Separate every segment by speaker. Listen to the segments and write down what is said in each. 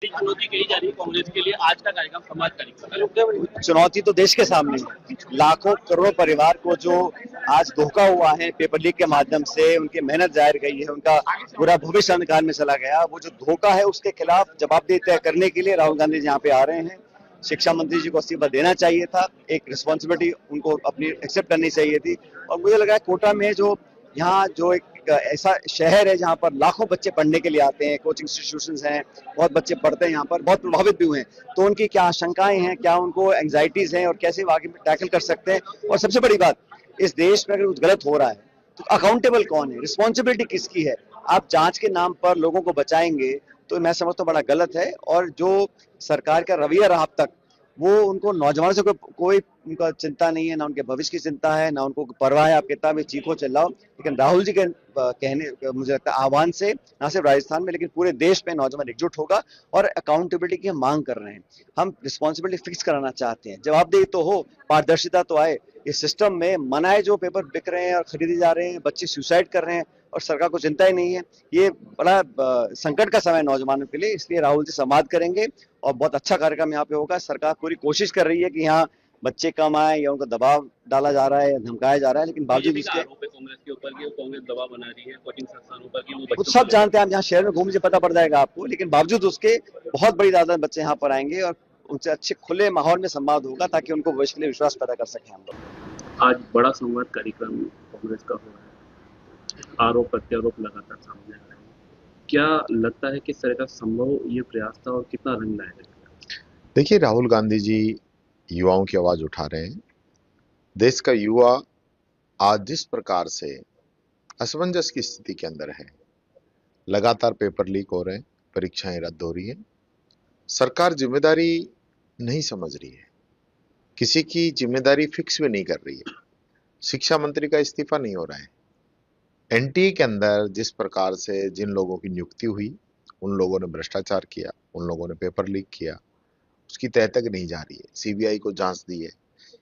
Speaker 1: चुनौती कही जा रही है कांग्रेस के लिए आज का कार्यक्रम, समाज कार्यक्रम।
Speaker 2: चुनौती तो देश के सामने है। लाखों करोड़ों परिवार को जो आज धोखा हुआ है पेपर लीक के माध्यम से, उनकी मेहनत जाहिर गई है, उनका पूरा भविष्य अंधकार में चला गया। वो जो धोखा है उसके खिलाफ जवाबदेही तय करने के लिए राहुल गांधी जी यहाँ पे आ रहे हैं। शिक्षा मंत्री जी को इस्तीफा देना चाहिए था, एक रिस्पॉन्सिबिलिटी उनको अपनी एक्सेप्ट करनी चाहिए थी। और मुझे लगा कोटा में जो यहाँ जो एक ऐसा शहर है जहाँ पर लाखों बच्चे पढ़ने के लिए आते हैं, कोचिंग इंस्टीट्यूशंस हैं, बहुत बच्चे पढ़ते हैं यहाँ पर, बहुत प्रभावित भी हुए हैं। तो उनकी क्या आशंकाएं हैं, क्या उनको एंग्जाइटीज हैं और कैसे वो आगे टैकल कर सकते हैं। और सबसे बड़ी बात, इस देश में अगर कुछ गलत हो रहा है तो अकाउंटेबल कौन है, रिस्पॉन्सिबिलिटी किसकी है। आप जांच के नाम पर लोगों को बचाएंगे तो मैं समझता हूँ बड़ा गलत है। और जो सरकार का रवैया रहा अब तक, वो उनको नौजवानों से कोई उनका चिंता नहीं है, ना उनके भविष्य की चिंता है, ना उनको परवाह है। आप कितना भी चीखो चिल्लाओ, लेकिन राहुल जी के कहने मुझे लगता है आह्वान से न सिर्फ राजस्थान में लेकिन पूरे देश में नौजवान एकजुट होगा और अकाउंटेबिलिटी की हम मांग कर रहे हैं। हम रिस्पॉन्सिबिलिटी फिक्स कराना चाहते हैं, जवाबदेही तो हो, पारदर्शिता तो आए। इस सिस्टम में मनाए जो पेपर बिक रहे हैं और खरीदे जा रहे हैं, बच्चे सुसाइड कर रहे हैं और सरकार को चिंता ही नहीं है। ये बड़ा संकट का समय नौजवानों के लिए, इसलिए राहुल जी संवाद करेंगे और बहुत अच्छा कार्यक्रम यहाँ पे होगा। सरकार पूरी कोशिश कर रही है कि यहाँ बच्चे कम आए या उनको दबाव डाला जा रहा है या धमकाया जा रहा है, लेकिन बावजूद इसके
Speaker 1: कांग्रेस के ऊपर की कांग्रेस दबाव बना रही है कोचिंग संस्थानों पर कि वो
Speaker 2: खुद सब जानते हैं। आप यहाँ शहर में घूम लीजिए, पता पड़ जाएगा आपको। लेकिन बावजूद उसके बहुत बड़ी तादाद में बच्चे यहाँ पर आएंगे और उनसे अच्छे खुले माहौल में संवाद होगा ताकि उनको भविष्य के लिए विश्वास पैदा कर सकें हम लोग।
Speaker 1: आज बड़ा संवाद कार्यक्रम कांग्रेस का हो रहा है, आरोप प्रत्यारोप लगातार सामने आ रहे हैं। क्या लगता है किस तरह का संभव ये प्रयास था और कितना रंग लाएगा?
Speaker 3: देखिए, राहुल गांधी जी युवाओं की आवाज उठा रहे हैं। देश का युवा आज जिस प्रकार से असमंजस की स्थिति के अंदर है, लगातार पेपर लीक हो रहे हैं, परीक्षाएं रद्द हो रही हैं, सरकार जिम्मेदारी नहीं समझ रही है, किसी की जिम्मेदारी फिक्स भी नहीं कर रही है। शिक्षा मंत्री का इस्तीफा नहीं हो रहा है। एनटीए के अंदर जिस प्रकार से जिन लोगों की नियुक्ति हुई, उन लोगों ने भ्रष्टाचार किया, उन लोगों ने पेपर लीक किया, उसकी तह तक नहीं जा रही है। सीबीआई को जांच दी है।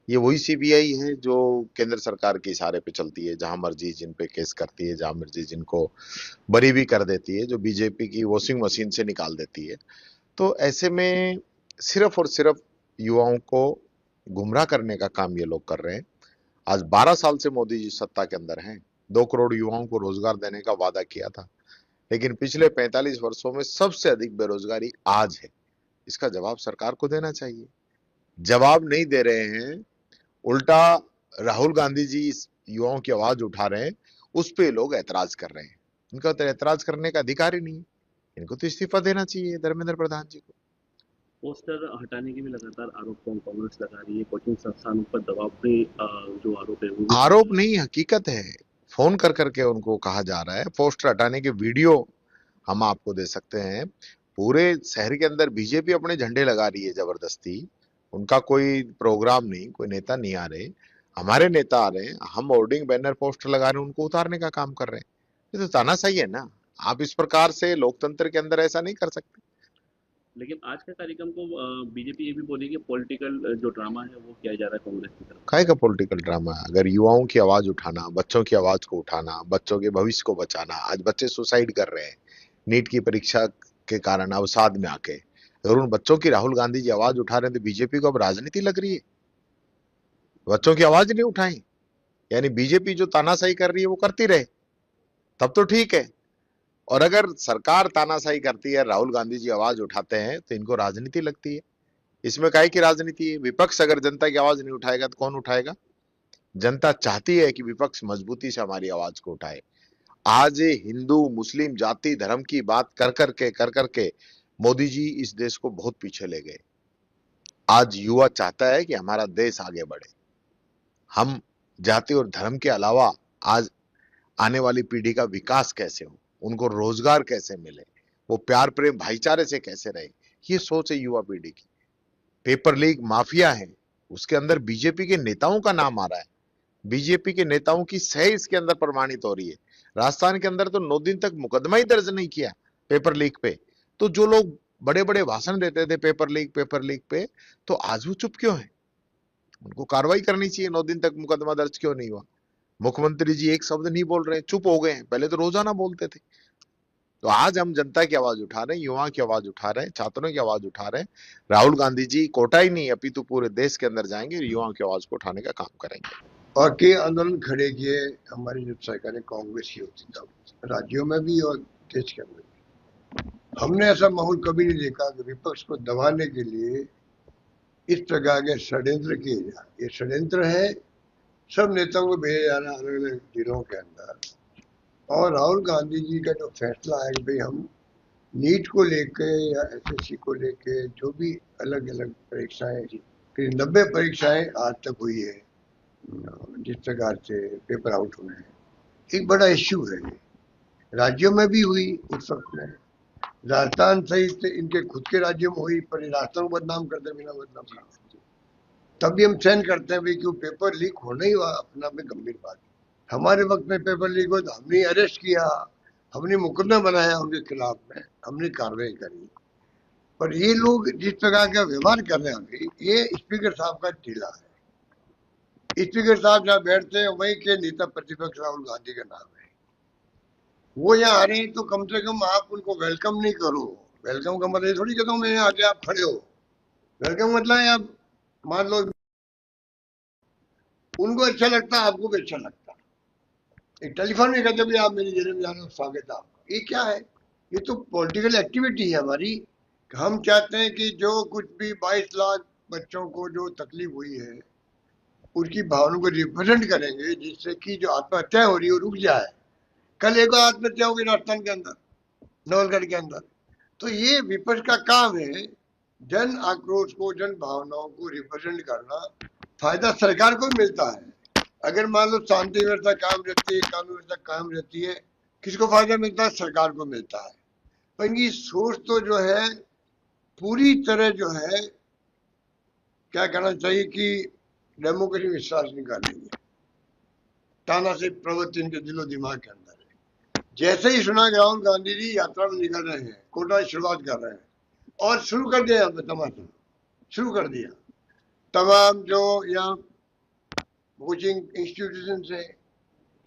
Speaker 3: ये वही सीबीआई है जो केंद्र सरकार के इशारे पे चलती है, जहां मर्जी जिन पे केस करती है, जहां मर्जी जिनको बरी भी कर देती है, जो बीजेपी की वॉशिंग मशीन से निकाल देती है। तो ऐसे में सिर्फ और सिर्फ युवाओं को गुमराह करने का काम ये लोग कर रहे हैं। आज 12 साल से मोदी जी सत्ता के अंदर हैं। 2 करोड़ युवाओं को रोजगार देने का वादा किया था, लेकिन पिछले 45 वर्षों में सबसे अधिक बेरोजगारी आज है। इसका जवाब सरकार को देना चाहिए। जवाब नहीं दे रहे हैं, उल्टा राहुल गांधी जी इस युवाओं की आवाज उठा रहे हैं, उस पे लोग ऐतराज कर रहे हैं। इनका तो ऐतराज करने का अधिकार ही नहीं है। इनको तो इस्तीफा देना चाहिए धर्मेंद्र प्रधान जी को।
Speaker 1: पोस्टर हटाने की भी लगातार आरोप कांग्रेस लगा रही है, कोचिंग संस्थानों पर दबाव पे जो आरोप है वो
Speaker 3: आरोप नहीं, हकीकत है। फोन कर करके उनको कहा जा रहा है। पोस्टर हटाने के वीडियो हम आपको दे सकते हैं। पूरे शहर के अंदर बीजेपी अपने झंडे लगा रही है जबरदस्ती। उनका कोई प्रोग्राम नहीं, कोई नेता नहीं आ रहे, हमारे नेता आ रहे हैं। हम होर्डिंग बैनर पोस्टर लगा रहे हैं, उनको उतारने का काम कर रहे हैं। ये तो तानाशाही है ना। आप इस प्रकार से लोकतंत्र के अंदर ऐसा नहीं कर सकते।
Speaker 1: लेकिन आज के कार्यक्रम को बीजेपी ये भी बोली कि पॉलिटिकल जो ड्रामा है वो किया जा रहा है कांग्रेस की तरफ।
Speaker 3: काहे का पॉलिटिकल ड्रामा? अगर युवाओं की आवाज उठाना, बच्चों की आवाज को उठाना, बच्चों के भविष्य को बचाना, आज बच्चे सुसाइड कर रहे हैं नीट की परीक्षा के कारण अवसाद में आके, अगर उन बच्चों की राहुल गांधी जी आवाज उठा रहे हैं तो बीजेपी को अब राजनीति लग रही है। बच्चों की आवाज नहीं उठाई, यानी बीजेपी जो तानाशाही कर रही है वो करती रहे, तब तो ठीक है। और अगर सरकार तानाशाही करती है, राहुल गांधी जी आवाज उठाते हैं, तो इनको राजनीति लगती है। इसमें काहे की राजनीति है? विपक्ष अगर जनता की आवाज नहीं उठाएगा तो कौन उठाएगा? जनता चाहती है कि विपक्ष मजबूती से हमारी आवाज को उठाए। आज हिंदू मुस्लिम जाति धर्म की बात कर करके मोदी जी इस देश को बहुत पीछे ले गए। आज युवा चाहता है कि हमारा देश आगे बढ़े। हम जाति और धर्म के अलावा आज आने वाली पीढ़ी का विकास कैसे हो, उनको रोजगार कैसे मिले, वो प्यार प्रेम भाईचारे से कैसे रहे, ये सोच है युवा पीढ़ी की। पेपर लीक माफिया है, उसके अंदर बीजेपी के नेताओं का नाम आ रहा है। बीजेपी के नेताओं की सही इसके अंदर प्रमाणित हो रही है। राजस्थान के अंदर तो 9 दिन तक मुकदमा ही दर्ज नहीं किया पेपर लीक पे। तो जो लोग बड़े बड़े भाषण देते थे पेपर लीक पे, तो आज वो चुप क्यों है? उनको कार्रवाई करनी चाहिए। 9 दिन तक मुकदमा दर्ज क्यों नहीं हुआ? मुख्यमंत्री जी एक शब्द नहीं बोल रहे, चुप हो गए हैं। पहले तो रोजाना बोलते थे। तो आज हम जनता की आवाज उठा रहे हैं, युवा की आवाज उठा रहे हैं, छात्रों की आवाज उठा रहे हैं। राहुल गांधी जी कोटा ही नहीं अपितु पूरे देश के अंदर जाएंगे, युवाओं की आवाज को उठाने का काम करेंगे।
Speaker 4: और कई आंदोलन खड़े किए हमारी जब सरकारें कांग्रेस की होती तब, राज्यों में भी और देश के अंदर भी। हमने ऐसा माहौल कभी नहीं देखा कि विपक्ष को दबाने के लिए इस प्रकार के षड्यंत्र किए जाए। ये षड्यंत्र है, सब नेताओं को भेजा जा रहा है अलग अलग जिलों के अंदर। और राहुल गांधी जी का जो फैसला है कि भाई हम नीट को लेके या एसएससी को लेके जो भी अलग अलग परीक्षाएं, करीब 90 परीक्षाएं आज तक हुई है जिस प्रकार से पेपर आउट हुए हैं, एक बड़ा इश्यू है। राज्यों में भी हुई उस वक्त में, राजस्थान सहित इनके खुद के राज्यों में हुई, पर राजस्थान को बदनाम करते बिना बदनाम करते। तब भी हम सहन करते हैं भाई क्यों, पेपर लीक होना ही अपना में गंभीर बात है। हमारे वक्त में पेपर लीक हो तो हमने अरेस्ट किया, हमने मुकदमा बनाया उनके खिलाफ में, हमने कार्रवाई करी। पर ये लोग जिस प्रकार का व्यवहार कर रहे हैं अभी, ये स्पीकर साहब का ढीला है। स्पीकर साहब जहाँ बैठते हैं वहीं के नेता प्रतिपक्ष राहुल गांधी का नाम है। वो यहाँ आ रहे हैं तो कम से कम आप उनको वेलकम नहीं करो। वेलकम का मतलब थोड़ी कहता हूँ मैं आके आप खड़े हो। वेलकम मतलब है आप मान लो उनको अच्छा लगता है, आपको भी अच्छा लगता है। एक टेलीफोन में कहते आप मेरी जेल में जा रहे हो, स्वागत है आपका। ये क्या है? ये तो पॉलिटिकल एक्टिविटी है हमारी। हम चाहते हैं कि जो कुछ भी 22 लाख बच्चों को जो तकलीफ हुई है उसकी भावनाओं को रिप्रेजेंट करेंगे, जिससे कि जो आत्महत्या हो रही है वो रुक जाए। कल एक आत्महत्या होगी राजस्थान के अंदर, नवलगढ़ के अंदर। तो ये विपक्ष का काम है, जन आक्रोश को, जन भावनाओं को रिप्रेजेंट करना। फायदा सरकार को भी मिलता है। अगर मान लो शांति व्यवस्था कायम रहती है, कानून व्यवस्था कायम रहती है, किसको फायदा मिलता है? सरकार को मिलता है। पर इनकी सोच तो जो है पूरी तरह जो है क्या कहना चाहिए कि डेमोक्रेसी में विश्वास नहीं कर रही है। ताना से प्रवृत्ति इनके दिलो दिमाग के अंदर है। जैसे ही सुना कि राहुल गांधी जी यात्रा में निकल रहे हैं, कोटा की शुरुआत कर रहे हैं, और शुरू कर दिया तमाशा, शुरू कर दिया। तमाम जो यहाँ कोचिंग इंस्टीट्यूशन है,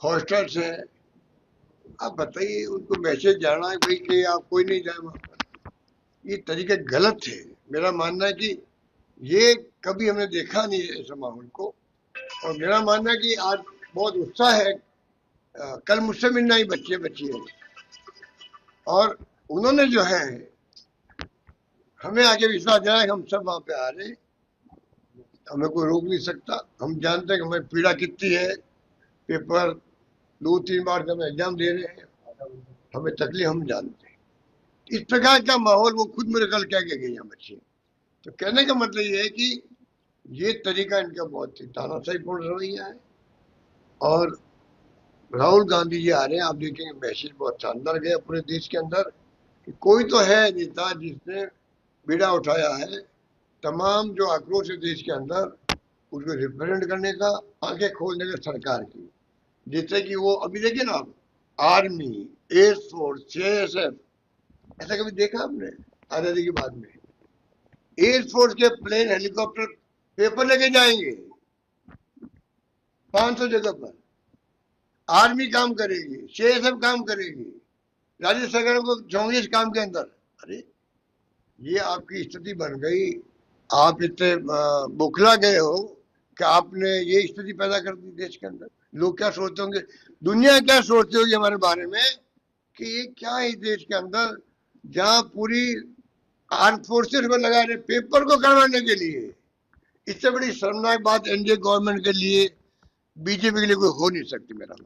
Speaker 4: हॉस्टल्स है, आप बताइए उनको मैसेज जाना है भाई कि आप कोई नहीं जाए वहां पर। ये तरीका गलत है। मेरा मानना है कि ये कभी हमने देखा नहीं है ऐसा माहौल को। और मेरा मानना है कि आज बहुत उत्साह है। कल मुझसे मिलना ही बच्चे है, और उन्होंने जो है हमें आगे विश्वास दिलाया कि हम सब वहां पे आ रहे हैं, हमें कोई रोक नहीं सकता। हम जानते हैं कि हमें पीड़ा कितनी है। पेपर 2-3 बार जब एग्जाम दे रहे हैं, हमें तकलीफ हम जानते हैं। इस प्रकार का माहौल वो खुद मेरे कल कह के गए हैं बच्चे। तो कहने का मतलब ये है कि ये तरीका इनका बहुत ही तानाशाहीपूर्ण रवैया है। और राहुल गांधी जी आ रहे हैं, आप देखेंगे मैसेज बहुत शानदार गया पूरे देश के अंदर कि कोई तो है नेता जिसने बीड़ा उठाया है तमाम जो आक्रोश है देश के अंदर, उसको रिप्रेजेंट करने का, आंखें खोलने का सरकार की। जैसे कि वो अभी देखिए ना, आप आर्मी, एयरफोर्स, सीआईएसएफ, ऐसा कभी देखा आपने आजादी के बाद में? एयरफोर्स के प्लेन, हेलीकॉप्टर पेपर लेके जाएंगे 500 जगह पर। आर्मी काम करेगी, सीआईएसएफ काम करेगी, राज्य सरकार को जाऊंगे इस काम के अंदर। अरे ये आपकी स्थिति बन गई। आप इतने बौखला गए हो कि आपने ये स्थिति पैदा कर दी देश के अंदर। लोग क्या सोचते होंगे, दुनिया क्या सोचती होगी हमारे बारे में कि ये क्या है देश के अंदर, जहां पूरी आर्म फोर्सेस में लगा रहे पेपर को करवाने के लिए। इससे बड़ी शर्मनाक बात एनडीए गवर्नमेंट के लिए, बीजेपी के लिए कोई हो नहीं सकती मेरा।